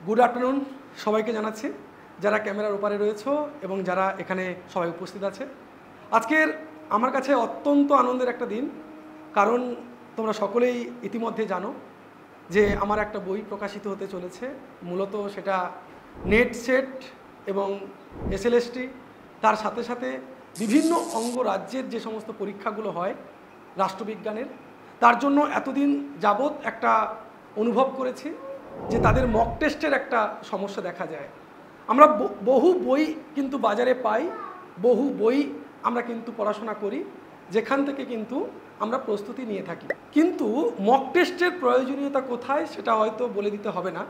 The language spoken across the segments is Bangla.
গুড আফটারনুন সবাইকে জানাচ্ছি, যারা ক্যামেরার ওপারে রয়েছে এবং যারা এখানে সবাই উপস্থিত আছে। আজকের আমার কাছে অত্যন্ত আনন্দের একটা দিন, কারণ তোমরা সকলেই ইতিমধ্যে জানো যে আমার একটা বই প্রকাশিত হতে চলেছে। মূলত সেটা নেট সেট এবং এসএলএসটি, তার সাথে সাথে বিভিন্ন অঙ্গরাজ্যের যে সমস্ত পরীক্ষাগুলো হয় রাষ্ট্রবিজ্ঞানের, তার জন্য এতদিন যাবৎ একটা অনুভব করেছি যে তাদের মক টেস্টের একটা সমস্যা দেখা যায়। আমরা বহু বই কিন্তু বাজারে পাই, বহু বই আমরা কিন্তু পড়াশোনা করি, যেখান থেকে কিন্তু আমরা প্রস্তুতি নিয়ে থাকি। কিন্তু মক টেস্টের প্রয়োজনীয়তা কোথায় সেটা হয়তো বলে দিতে হবে না।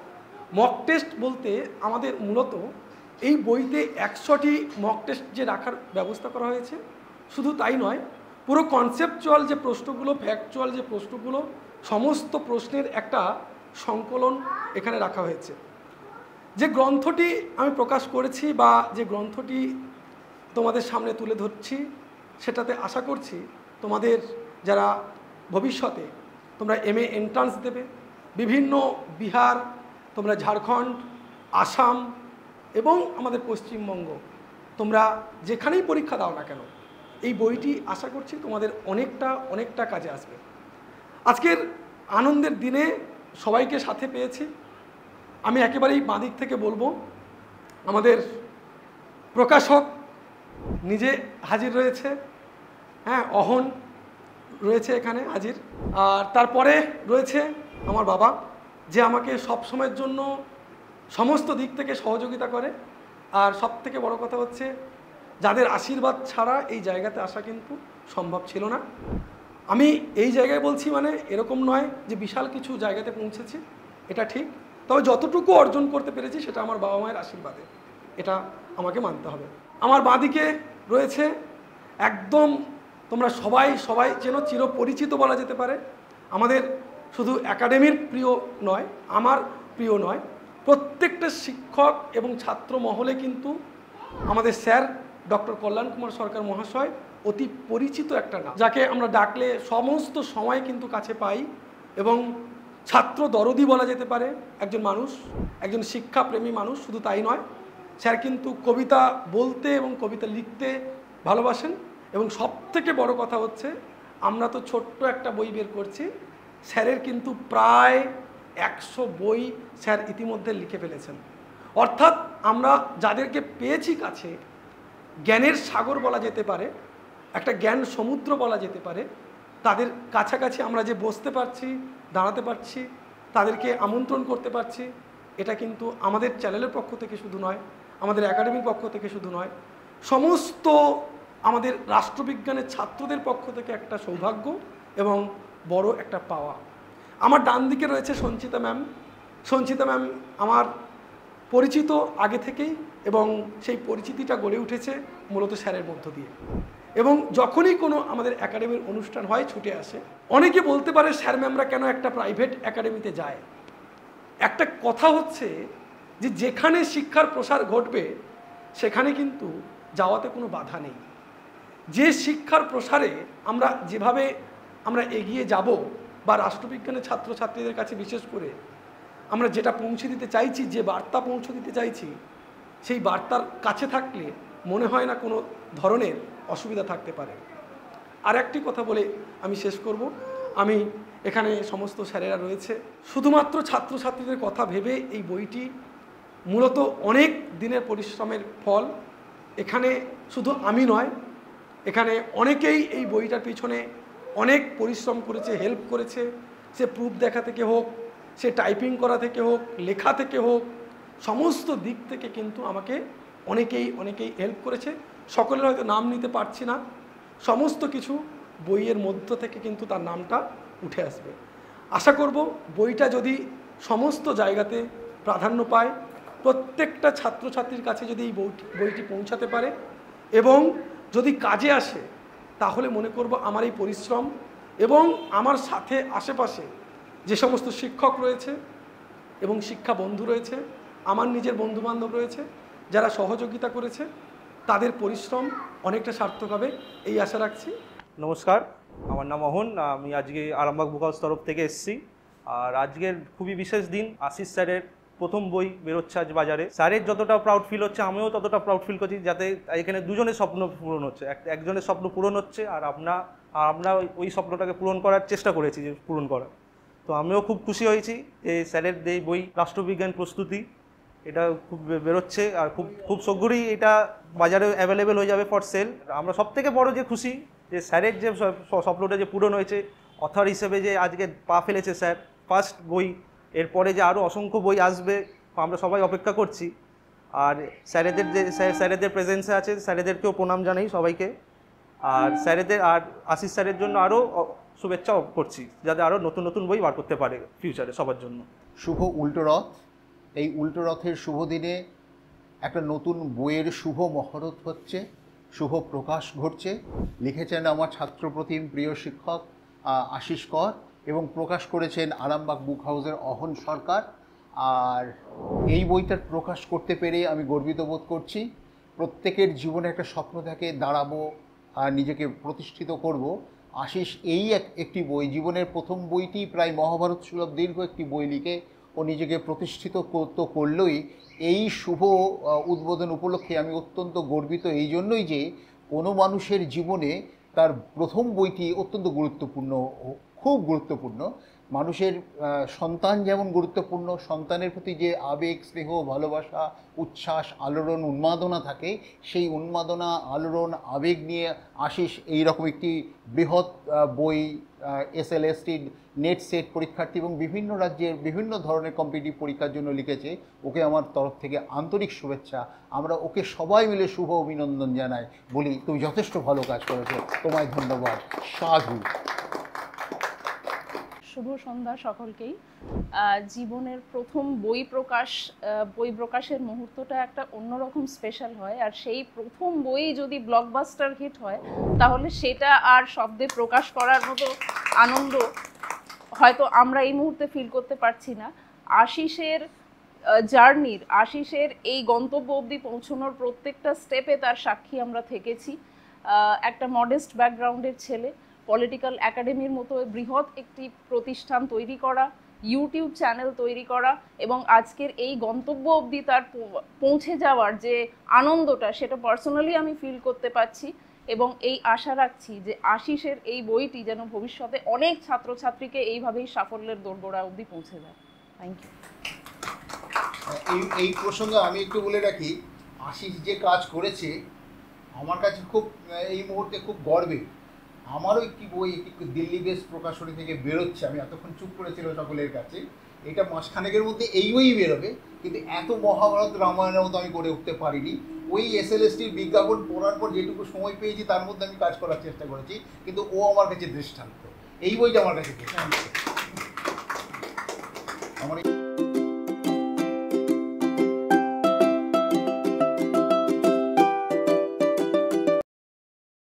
মক টেস্ট বলতে আমাদের মূলত এই বইতে 100টি মক টেস্ট যে রাখার ব্যবস্থা করা হয়েছে, শুধু তাই নয়, পুরো কনসেপচুয়াল যে প্রশ্নগুলো, ফ্যাকচুয়াল যে প্রশ্নগুলো, সমস্ত প্রশ্নের একটা সংকলন এখানে রাখা হয়েছে। যে গ্রন্থটি আমি প্রকাশ করেছি বা যে গ্রন্থটি তোমাদের সামনে তুলে ধরছি, সেটাতে আশা করছি তোমাদের যারা ভবিষ্যতে তোমরা MA এন্ট্রান্স দেবে, বিভিন্ন বিহার, তোমরা ঝাড়খণ্ড, আসাম এবং আমাদের পশ্চিমবঙ্গ, তোমরা যেখানেই পরীক্ষা দাও না কেন, এই বইটি আশা করছি তোমাদের অনেকটা কাজে আসবে। আজকের আনন্দের দিনে সবাইকে সাথে পেয়েছি। আমি একেবারেই বাঁ দিক থেকে বলবো, আমাদের প্রকাশক নিজে হাজির রয়েছে, হ্যাঁ, অহন রয়েছে এখানে হাজির। আর তারপরে রয়েছে আমার বাবা, যে আমাকে সব সময়ের জন্য সমস্ত দিক থেকে সহযোগিতা করে। আর সব থেকে বড় কথা হচ্ছে, যাদের আশীর্বাদ ছাড়া এই জায়গাতে আসা কিন্তু সম্ভব ছিল না। আমি এই জায়গায় বলছি মানে এরকম নয় যে বিশাল কিছু জায়গাতে পৌঁছেছি, এটা ঠিক, তবে যতটুকু অর্জন করতে পেরেছি সেটা আমার বাবা মায়ের আশীর্বাদে, এটা আমাকে মানতে হবে। আমার বাঁদিকে রয়েছে একদম তোমরা সবাই যেন চিরপরিচিত বলা যেতে পারে, আমাদের শুধু একাডেমির প্রিয় নয়, আমার প্রিয় নয়, প্রত্যেকটা শিক্ষক এবং ছাত্র মহলে কিন্তু আমাদের স্যার ডক্টর কল্যাণ কুমার সরকার মহাশয় অতি পরিচিত একটা নাম, যাকে আমরা ডাকলে সমস্ত সময় কিন্তু কাছে পাই। এবং ছাত্র দরদি বলা যেতে পারে একজন মানুষ, একজন শিক্ষাপ্রেমী মানুষ। শুধু তাই নয়, স্যার কিন্তু কবিতা বলতে এবং কবিতা লিখতে ভালোবাসেন। এবং সবথেকে বড় কথা হচ্ছে, আমরা তো ছোট্ট একটা বই বের করছি, স্যারের কিন্তু প্রায় 100 বই স্যার ইতিমধ্যে লিখে ফেলেছেন। অর্থাৎ আমরা যাদেরকে পেয়েছি কাছে, জ্ঞানের সাগর বলা যেতে পারে, একটা জ্ঞান সমুদ্র বলা যেতে পারে, তাদের কাছাকাছি আমরা যে বসতে পারছি, দাঁড়াতে পারছি, তাদেরকে আমন্ত্রণ করতে পারছি, এটা কিন্তু আমাদের চ্যানেলের পক্ষ থেকে শুধু নয়, আমাদের একাডেমির পক্ষ থেকে শুধু নয়, সমস্ত আমাদের রাষ্ট্রবিজ্ঞানের ছাত্রদের পক্ষ থেকে একটা সৌভাগ্য এবং বড় একটা পাওয়া। আমার ডান দিকে রয়েছে সঞ্চিতা ম্যাম। সঞ্চিতা ম্যাম আমার পরিচিত আগে থেকেই, এবং সেই পরিচিতিটা গড়ে উঠেছে মূলত স্যারের মধ্য দিয়ে। এবং যখনই কোনো আমাদের একাডেমির অনুষ্ঠান হয় ছুটে আসে। অনেকে বলতে পারে স্যার ম্যামরা কেন একটা প্রাইভেট একাডেমিতে যায়। একটা কথা হচ্ছে যে যেখানে শিক্ষার প্রসার ঘটবে সেখানে কিন্তু যাওয়াতে কোনো বাধা নেই। যে শিক্ষার প্রসারে যেভাবে আমরা এগিয়ে যাব, বা রাষ্ট্রবিজ্ঞানের ছাত্রছাত্রীদের কাছে বিশেষ করে আমরা যেটা পৌঁছে দিতে চাইছি, যে বার্তা পৌঁছে দিতে চাইছি, সেই বার্তার কাছে থাকলে মনে হয় না কোনো ধরনের অসুবিধা থাকতে পারে। আর একটি কথা বলে আমি শেষ করব। আমি এখানে সমস্ত স্যারেরা রয়েছে, শুধুমাত্র ছাত্রছাত্রীদের কথা ভেবে এই বইটি মূলত অনেক দিনের পরিশ্রমের ফল। এখানে শুধু আমি নয়, এখানে অনেকেই এই বইটার পিছনে অনেক পরিশ্রম করেছে, হেল্প করেছে। সে প্রুফ দেখা থেকে হোক, সে টাইপিং করা থেকে হোক, লেখা থেকে হোক, সমস্ত দিক থেকে কিন্তু আমাকে অনেকেই হেল্প করেছে। সকলের হয়তো নাম নিতে পারছি না, সমস্ত কিছু বইয়ের মধ্য থেকে কিন্তু তার নামটা উঠে আসবে। আশা করব বইটা যদি সমস্ত জায়গাতে প্রাধান্য পায়, প্রত্যেকটা ছাত্রছাত্রীর কাছে যদি এই বইটি পৌঁছাতে পারে এবং যদি কাজে আসে, তাহলে মনে করব আমার এই পরিশ্রম এবং আমার সাথে আশেপাশে যে সমস্ত শিক্ষক রয়েছে এবং শিক্ষা বন্ধু রয়েছে, আমার নিজের বন্ধুবান্ধব রয়েছে, যারা সহযোগিতা করেছে, তাদের পরিশ্রম অনেকটা সার্থক হবে, এই আশা রাখছি। নমস্কার, আমার নাম অহন। আমি আজকে আরামবাগ বুক হাউস তরফ থেকে এসেছি। আর আজকের খুবই বিশেষ দিন, আশিস স্যারের প্রথম বই বেরোচ্ছে আজ বাজারে। স্যারের যতটা প্রাউড ফিল হচ্ছে, আমিও ততটা প্রাউড ফিল করছি, যাতে এখানে দুজনের স্বপ্ন পূরণ হচ্ছে। একজনের স্বপ্ন পূরণ হচ্ছে, আর আমরা ওই স্বপ্নটাকে পূরণ করার চেষ্টা করেছি, যে পূরণ করা। তো আমিও খুব খুশি হয়েছি যে স্যারের এই বই রাষ্ট্রবিজ্ঞান প্রস্তুতি, এটা খুব বেরোচ্ছে, আর খুব খুব শীঘ্রই এটা বাজারে অ্যাভেলেবেল হয়ে যাবে ফর সেল। আমরা সবথেকে বড় যে খুশি, যে স্যারের যে স্বপ্নটা যে পূরণ হয়েছে, অথর হিসেবে যে আজকে পা ফেলেছে স্যার, ফার্স্ট বই। এরপরে যে আরও অসংখ্য বই আসবে, আমরা সবাই অপেক্ষা করছি। আর স্যারেদের প্রেজেন্সে আছে, স্যারেদেরকেও প্রণাম জানাই সবাইকে। আর আশিস স্যারের জন্য আরও শুভেচ্ছা করছি, যাতে আরও নতুন নতুন বই বার করতে পারে ফিউচারে সবার জন্য। শুভ উল্টো রথ। এই উল্টো রথের শুভ দিনে একটা নতুন বইয়ের শুভ মহরত হচ্ছে, শুভ প্রকাশ ঘটছে। লিখেছেন আমার ছাত্রপ্রতিম প্রিয় শিক্ষক আশিস কর, এবং প্রকাশ করেছেন আরামবাগ বুক হাউসের অহন সরকার। আর এই বইটার প্রকাশ করতে পেরে আমি গর্বিত বোধ করছি। প্রত্যেকের জীবনে একটা স্বপ্ন থাকে, দাঁড়াবো আর নিজেকে প্রতিষ্ঠিত করব। আশিস এই একটি বই, জীবনের প্রথম বইটি, প্রায় মহাভারত সুলভ দীর্ঘ একটি বই লিখে ও নিজেকে প্রতিষ্ঠিত তো করলই। এই শুভ উদ্বোধন উপলক্ষে আমি অত্যন্ত গর্বিত এই জন্যই যে কোনো মানুষের জীবনে তার প্রথম বইটি অত্যন্ত গুরুত্বপূর্ণ, খুব গুরুত্বপূর্ণ। মানুষের সন্তান যেমন গুরুত্বপূর্ণ, সন্তানের প্রতি যে আবেগ, স্নেহ, ভালোবাসা, উচ্ছ্বাস, আলোড়ন, উন্মাদনা থাকে, সেই উন্মাদনা, আলোড়ন, আবেগ নিয়ে আশিস এইরকম একটি বৃহৎ বই SLST নেট সেট পরীক্ষার্থী এবং বিভিন্ন রাজ্যের বিভিন্ন ধরনের কম্পিটিটিভ পরীক্ষার জন্য লিখেছে। ওকে আমার তরফ থেকে আন্তরিক শুভেচ্ছা। আমরা ওকে সবাই মিলে শুভ অভিনন্দন জানাই, বলি তুমি যথেষ্ট ভালো কাজ করেছো, তোমায় ধন্যবাদ, সাধু। শুভ সন্ধ্যা সকলকেই। জীবনের প্রথম বই প্রকাশের মুহূর্তটা একটা অন্যরকম স্পেশাল হয়, আর সেই প্রথম বই যদি ব্লকবাস্টার হিট হয়, তাহলে সেটা আর শব্দে প্রকাশ করার মতো আনন্দ হয়তো আমরা এই মুহূর্তে ফিল করতে পারছি না। আশিসের আশিসের এই গন্তব্য অবধি পৌঁছানোর প্রত্যেকটা স্টেপে তার সাক্ষী আমরা থেকেছি। একটা মডেস্ট ব্যাকগ্রাউন্ডের ছেলে, পলিটিক্যাল একাডেমির মতো বৃহৎ একটি প্রতিষ্ঠান তৈরি করা, ইউটিউব চ্যানেল তৈরি করা, এবং আজকের এই গন্তব্য অবধি তার পৌঁছে যাওয়ার যে আনন্দটা, সেটা পার্সোনালি আমি ফিল করতে পারছি। এবং এই আশা রাখছি যে আশিসের এই বইটি যেন ভবিষ্যতে অনেক ছাত্রছাত্রীকে এইভাবেই সাফল্যের দোরগোড়া অবধি পৌঁছে যায়। Thank you. এই প্রসঙ্গে আমি একটু বলে রাখি, আশিস যে কাজ করেছে আমার কাছে খুব এই মুহূর্তে খুব গর্বের। আমারও একটি বই একটি দিল্লি বেস প্রকাশনী থেকে বেরোচ্ছে, আমি এতক্ষণ চুপ করেছিল সকলের কাছে। এটা মাসখানেকের মধ্যে এই বই বেরোবে, কিন্তু এত মহাভারত রামায়ণের মতো আমি করে উঠতে পারিনি। ওই SLSTর বিজ্ঞাপন পড়ার পর যেটুকু সময় পেয়েছি তার মধ্যে আমি কাজ করার চেষ্টা করেছি, কিন্তু ও আমার কাছে দৃষ্টান্ত। এই বইটা আমার কাছে দৃষ্টান্ত। আমার